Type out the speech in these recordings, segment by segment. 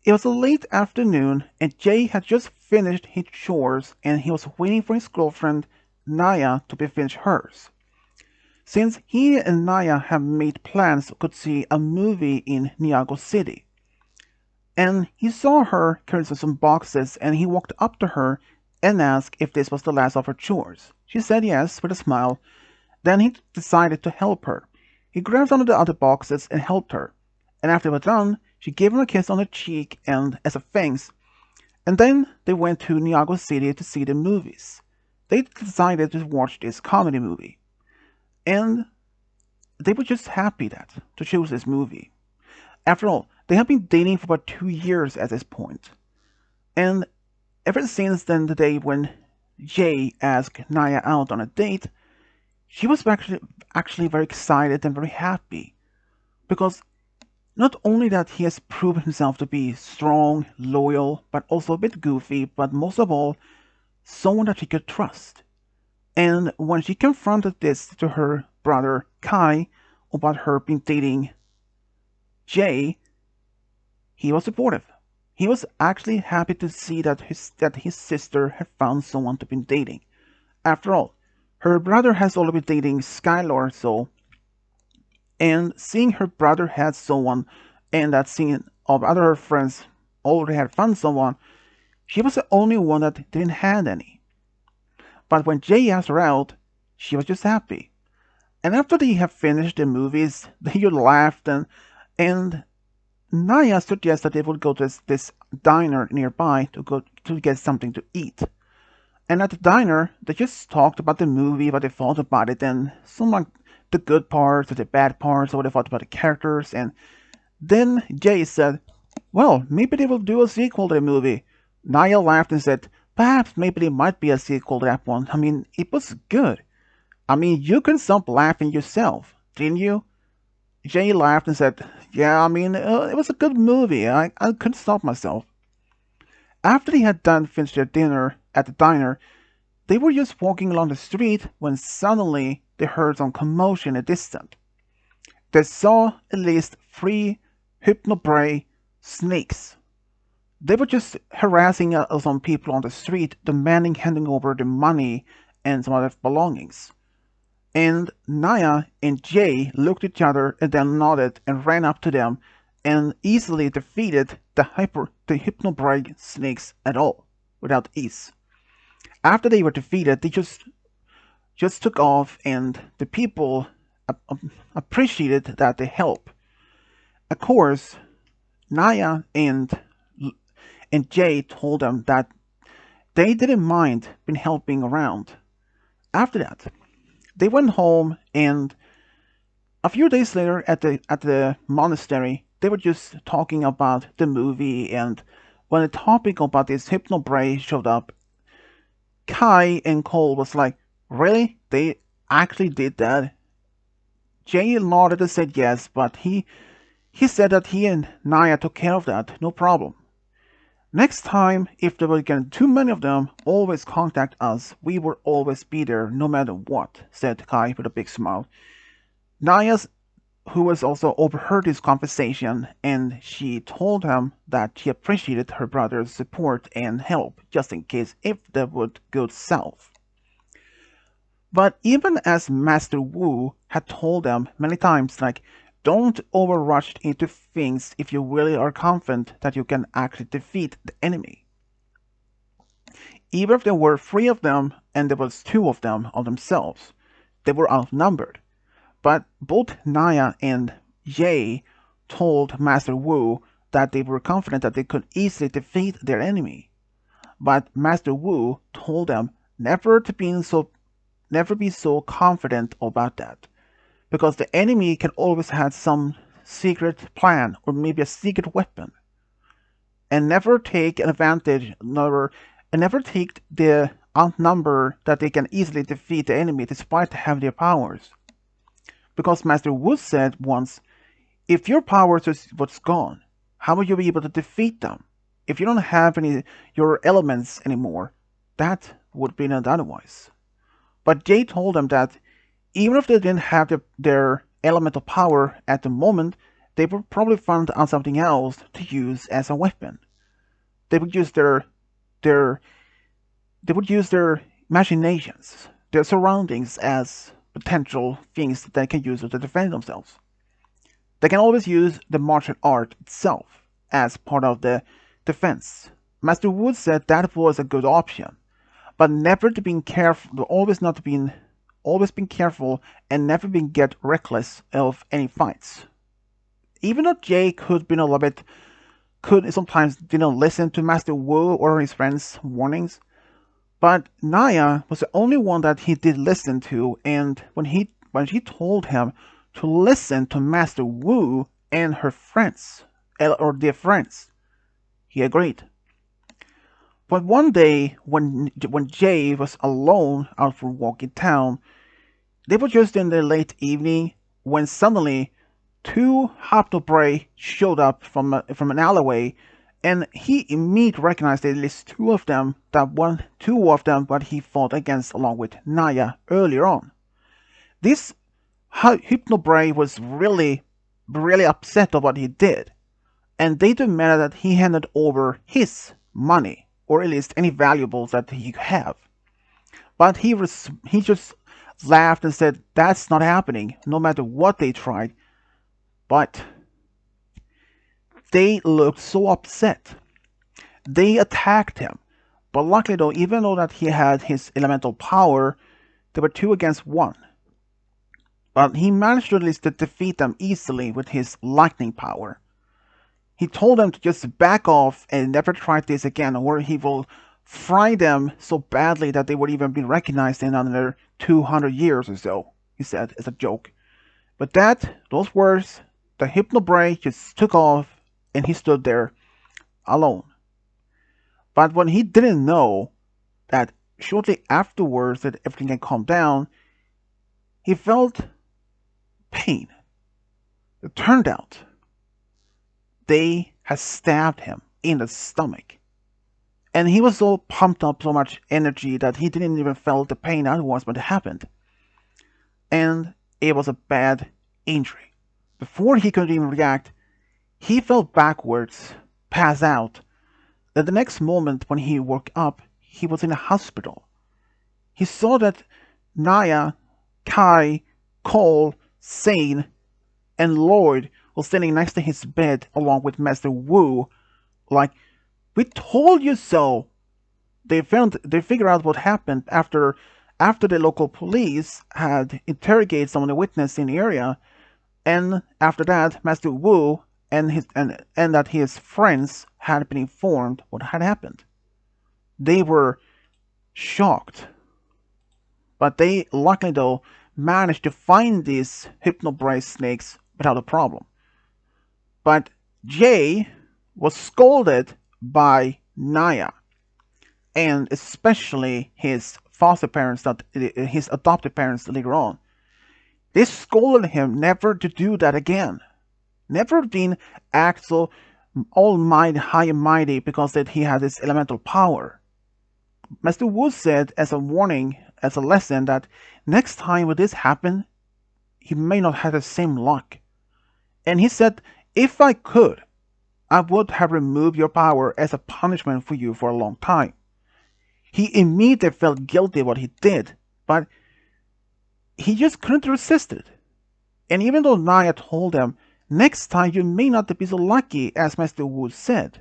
It was a late afternoon, and Jay had just finished his chores and he was waiting for his girlfriend, Naya, to be finished hers. Since he and Naya have made plans to see a movie in Niago City. And he saw her carrying some boxes and he walked up to her and asked if this was the last of her chores. She said yes with a smile. Then he decided to help her. He grabbed one of the other boxes and helped her. And after they were done, she gave him a kiss on the cheek and as a thanks. And then they went to Niago City to see the movies. They decided to watch this comedy movie. And they were just happy that to choose this movie. After all, they have been dating for about 2 years at this point. And ever since then, the day when Jay asked Naya out on a date, she was actually very excited and very happy. Because not only that he has proven himself to be strong, loyal, but also a bit goofy, but most of all, someone that she could trust. And when she confronted this to her brother Kai about her being dating Jay, he was supportive. He was actually happy to see that his sister had found someone to be dating. After all, her brother has already been dating Skylar, so and seeing her brother had someone and that seeing of other friends already had found someone, she was the only one that didn't have any. But when Jay asked her out, she was just happy. And after they have finished the movies, they laughed and Naya suggested they would go to this diner nearby to get something to eat. And at the diner, they just talked about the movie, what they thought about it, and some like the good parts or the bad parts, or what they thought about the characters. And then Jay said, "Well, maybe they will do a sequel to the movie." Naya laughed and said, "Perhaps maybe there might be a sequel to that one. I mean, it was good. I mean, you couldn't stop laughing yourself, didn't you?" Jay laughed and said, "Yeah, I mean, it was a good movie. I couldn't stop myself." After they had finished their dinner at the diner, they were just walking along the street when suddenly they heard some commotion in the distance. They saw at least 3 hypnobray snakes. They were just harassing some people on the street, demanding handing over the money and some other belongings. And Naya and Jay looked at each other and then nodded and ran up to them and easily defeated the hypnobray snakes at all, without ease. After they were defeated, they just took off and the people appreciated that they help. Of course, Naya and Jay told them that they didn't mind being helping around. After that, they went home and a few days later at the monastery, they were just talking about the movie, and when the topic about this hypnobray showed up, Kai and Cole was like, "Really? They actually did that?" Jay nodded and said yes, but he said that he and Naya took care of that, no problem. "Next time, if there were getting too many of them, always contact us. We will always be there, no matter what," said Kai with a big smile. Naya, who was also overheard this conversation, and she told him that she appreciated her brother's support and help, just in case if that would go south. But even as Master Wu had told them many times, like, don't overrush into things if you really are confident that you can actually defeat the enemy. Even if there were 3 of them and there was 2 of them on themselves, they were outnumbered. But both Naya and Jay told Master Wu that they were confident that they could easily defeat their enemy. But Master Wu told them never be so confident about that, because the enemy can always have some secret plan or maybe a secret weapon, and never take an advantage, and never take the outnumber that they can easily defeat the enemy despite having their powers. Because Master Wu said once, if your powers is what's gone, how will you be able to defeat them? If you don't have your elements anymore, that would be not otherwise. But Jay told them that even if they didn't have their elemental power at the moment, they would probably find out something else to use as a weapon. They would use their they would use their imaginations, their surroundings as potential things that they can use to defend themselves. They can always use the martial art itself as part of the defense. Master Wood said that was a good option, but never to being careful, always been careful and never been get reckless of any fights. Even though Jay could be a little bit, could sometimes didn't listen to Master Wu or his friends' warnings, but Naya was the only one that he did listen to, and when she told him to listen to Master Wu and her friends, or their friends, he agreed. But one day, when Jay was alone out for a walk in town, they were just in the late evening when suddenly two Hypnobray showed up from an alleyway, and he immediately recognized at least two of them that he fought against along with Naya earlier on. This Hypnobray was really upset of what he did, and they demanded that he handed over his money, or at least any valuables that he have. But he just laughed and said that's not happening, no matter what they tried. But they looked so upset. They attacked him. But luckily though, even though that he had his elemental power, they were 2 against 1. But he managed to at least defeat them easily with his lightning power. He told them to just back off and never try this again, or he will fry them so badly that they would even be recognized in another 200 years or so, he said as a joke. But those words, the Hypnobray just took off and he stood there alone. But when he didn't know that shortly afterwards that everything had calmed down, he felt pain. It turned out they had stabbed him in the stomach. And he was so pumped up, so much energy that he didn't even feel the pain afterwards when it happened. And it was a bad injury. Before he could even react, he fell backwards, passed out. And the next moment when he woke up, he was in a hospital. He saw that Naya, Kai, Cole, Sane, and Lloyd were standing next to his bed along with Master Wu, like, we told you so. They figured out what happened after the local police had interrogated some of the witnesses in the area, and after that, Master Wu and that his friends had been informed what had happened. They were shocked, but they luckily though managed to find these Hypnobray snakes without a problem. But Jay was scolded by Naya, and especially his foster parents, his adopted parents later on. They scolded him never to do that again. Never been act so almighty, high and mighty because that he had this elemental power. Master Wu said as a warning, as a lesson, that next time when this happened, he may not have the same luck. And he said, if I could, I would have removed your power as a punishment for you for a long time. He immediately felt guilty of what he did, but he just couldn't resist it. And even though Naya told him, next time you may not be so lucky as Master Wu said,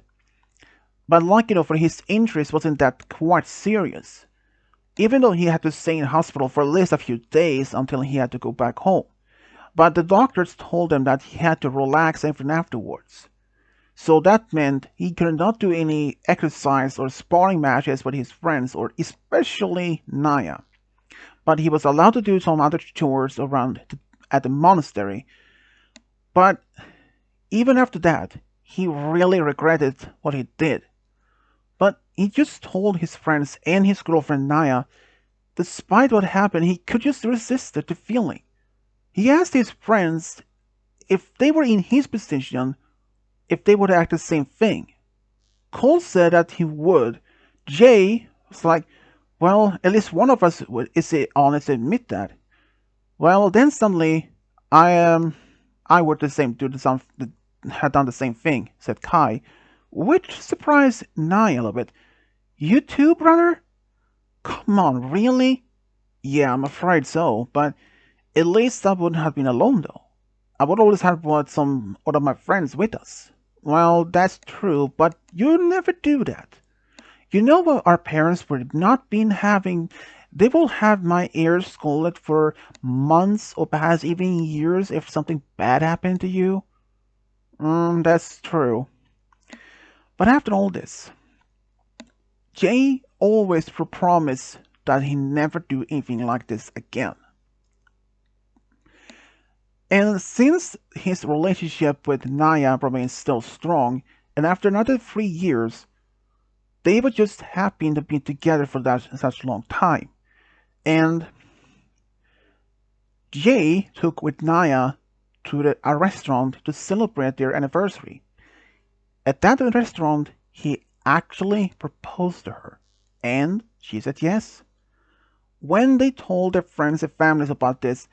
but lucky for his injuries wasn't that quite serious. Even though he had to stay in hospital for at least a few days until he had to go back home. But the doctors told him that he had to relax even afterwards. So that meant he could not do any exercise or sparring matches with his friends, or especially Naya. But he was allowed to do some other chores at the monastery. But even after that, he really regretted what he did. But he just told his friends and his girlfriend Naya, despite what happened, he could just resist the feeling. He asked his friends if they were in his position, if they would act the same thing. Cole said that he would. Jay was like, well, at least one of us is honest to admit that. Well, then suddenly, I would the same do the some had done the same thing," said Kai, which surprised Naya a little bit. "You too, brother? Come on, really?" "Yeah, I'm afraid so, but at least I wouldn't have been alone, though. I would always have brought some of my friends with us." "Well, that's true, but you never do that. You know what our parents would not been having. They will have my ears scalded for months or perhaps even years if something bad happened to you." That's true. But after all this, Jay always promised that he never do anything like this again. And since his relationship with Naya remains still strong, and after another 3 years, they were just happy to be together for that such long time. And Jay took with Naya to a restaurant to celebrate their anniversary. At that restaurant, he actually proposed to her, and she said yes. When they told their friends and families about this,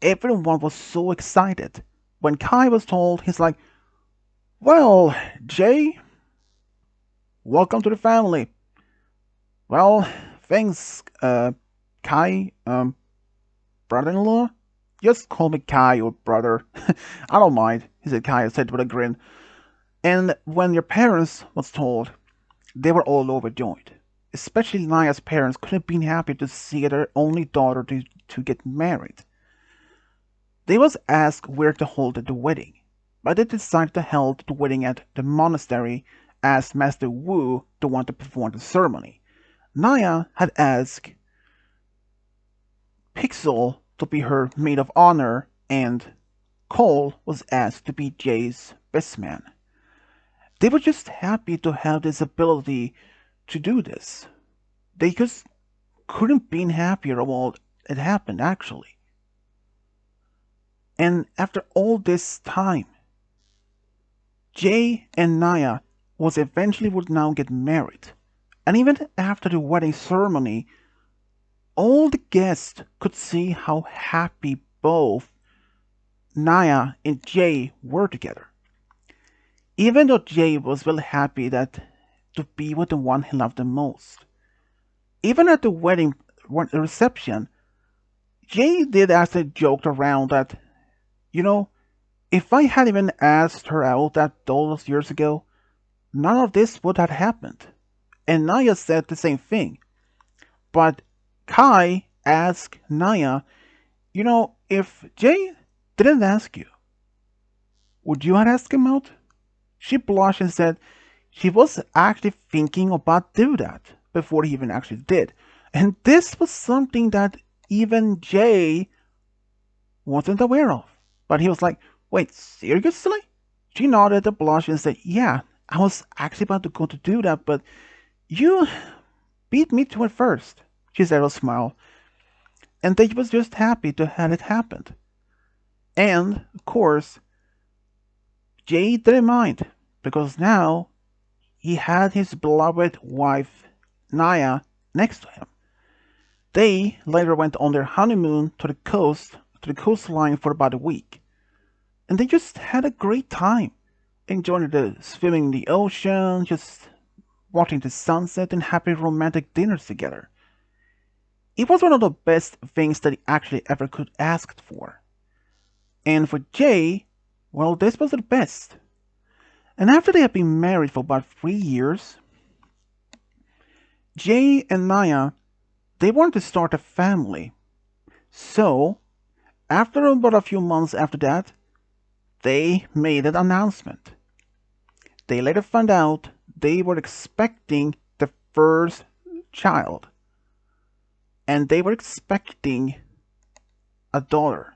everyone was so excited. When Kai was told, he's like, "Well, Jay, welcome to the family." "Well, thanks, Kai, brother-in-law." "Just call me Kai or brother." "I don't mind," he said. Kai said with a grin. And when your parents was told, they were all overjoyed. Especially Naya's parents could have been happy to see their only daughter to get married. They was asked where to hold the wedding, but they decided to hold the wedding at the monastery as Master Wu the one to perform the ceremony. Naya had asked Pixel to be her maid of honor, and Cole was asked to be Jay's best man. They were just happy to have this ability to do this. They just couldn't be happier about it happened, actually. And after all this time, Jay and Naya was eventually would now get married. And even after the wedding ceremony, all the guests could see how happy both Naya and Jay were together. Even though Jay was really happy that to be with the one he loved the most. Even at the wedding reception, Jay did actually joke around that, you know, if I had even asked her out that all those years ago, none of this would have happened. And Naya said the same thing. But Kai asked Naya, if Jay didn't ask you, would you have asked him out? She blushed and said she was actually thinking about do that before he even actually did. And this was something that even Jay wasn't aware of. But he was like, "Wait, seriously?" She nodded and blushed and said, "Yeah, I was actually about to go to do that, but you beat me to it first," she said with a smile. And they was just happy to have it happened. And, of course, Jay didn't mind, because now he had his beloved wife, Naya, next to him. They later went on their honeymoon to the coastline for about a week. And they just had a great time, enjoying the swimming in the ocean, just watching the sunset and having romantic dinners together. It was one of the best things that he actually ever could ask for. And for Jay, well, this was the best. And after they had been married for about 3 years, Jay and Naya, they wanted to start a family. So, after about a few months after that, they made an announcement. They later found out they were expecting the first child. And they were expecting a daughter.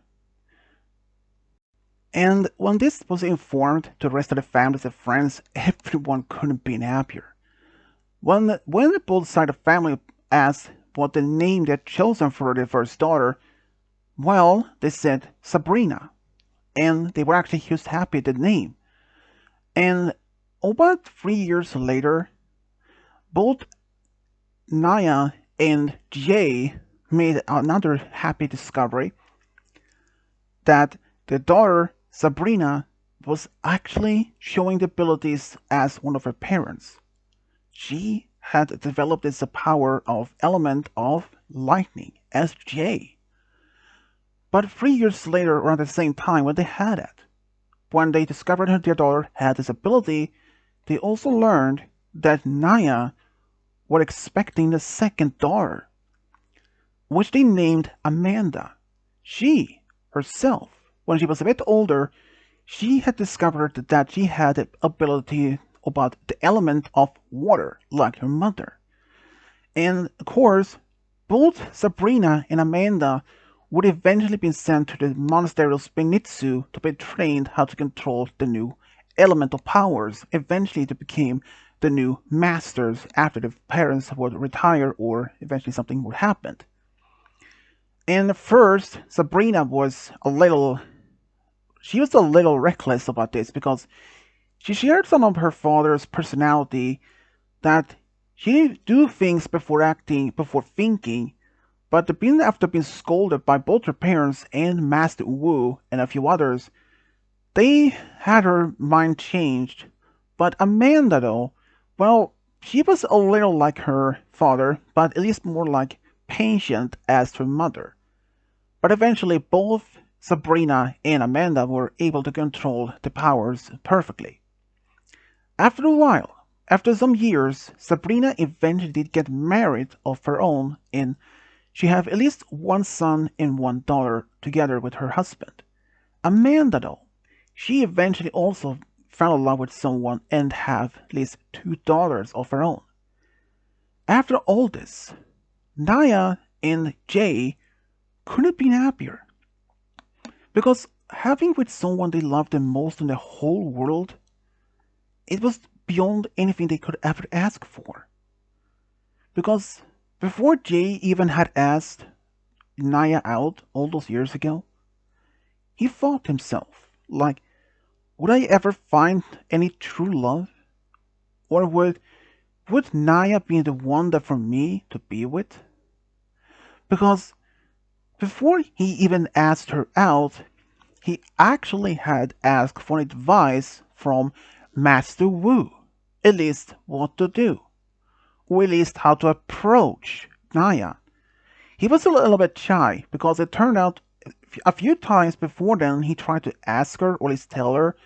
And when this was informed to the rest of the families and friends, everyone couldn't be happier. When both sides of the family asked what the name they had chosen for their first daughter, well, they said Sabrina. And they were actually just happy at the name. And about 3 years later, both Naya and Jay made another happy discovery that their daughter Sabrina was actually showing the abilities as one of her parents. She had developed this power of element of lightning as Jay. But 3 years later, around the same time when they had it, when they discovered their daughter had this ability, they also learned that Naya were expecting a second daughter, which they named Amanda. She, herself, when she was a bit older, she had discovered that she had the ability about the element of water, like her mother. And of course, both Sabrina and Amanda would eventually be sent to the monastery of Spinitzu to be trained how to control the new elemental powers, eventually to become the new masters after the parents would retire or eventually something would happen. And first, Sabrina was a little reckless about this because she shared some of her father's personality that she didn't do things before acting, before thinking, but after being scolded by both her parents and Master Wu and a few others, they had her mind changed. But Amanda, though, well, she was a little like her father, but at least more like patient as her mother. But eventually, both Sabrina and Amanda were able to control the powers perfectly. After a while, after some years, Sabrina eventually did get married of her own, and she have at least one son and one daughter together with her husband. Amanda, though, she eventually also fell in love with someone and have at least two daughters of her own. After all this, Naya and Jay couldn't have been happier because having with someone they loved the most in the whole world, it was beyond anything they could ever ask for. Because before Jay even had asked Naya out all those years ago, he thought to himself, like, would I ever find any true love? Or would Naya be the one that for me to be with? Because before he even asked her out, he actually had asked for advice from Master Wu, at least what to do, or at least how to approach Naya. He was a little bit shy because it turned out a few times before then he tried to ask her or at least tell her,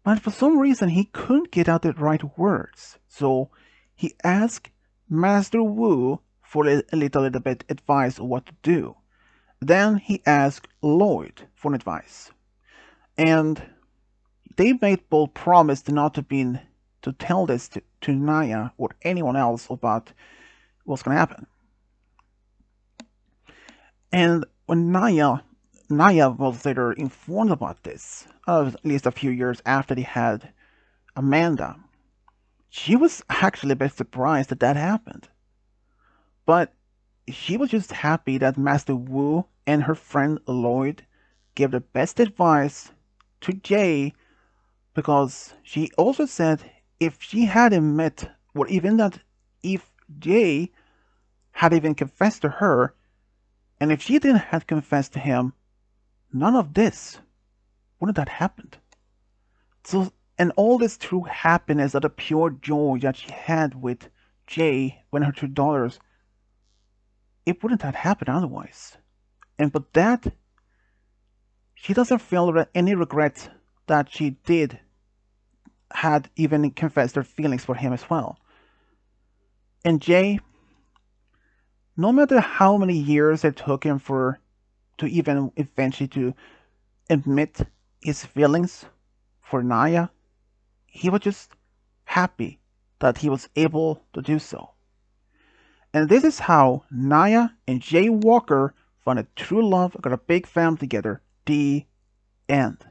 but for some reason he couldn't get out the right words. So he asked Master Wu for a little bit advice on what to do. Then he asked Lloyd for advice. And they made both promise not to tell this to Naya or anyone else about what's gonna happen. And when Naya was later informed about this, at least a few years after they had Amanda, she was actually a bit surprised that that happened. But she was just happy that Master Wu and her friend Lloyd gave the best advice to Jay because she also said if she hadn't met, or even that if Jay had even confessed to her, and if she didn't have confessed to him, none of this wouldn't have happened. So, and all this true happiness, that the pure joy that she had with Jay when her two daughters, it wouldn't have happened otherwise. And but that, she doesn't feel any regret that she did had even confessed her feelings for him as well. And Jay, no matter how many years it took him to even eventually to admit his feelings for Naya, he was just happy that he was able to do so. And this is how Naya and Jay Walker found a true love, got a big family together. The end.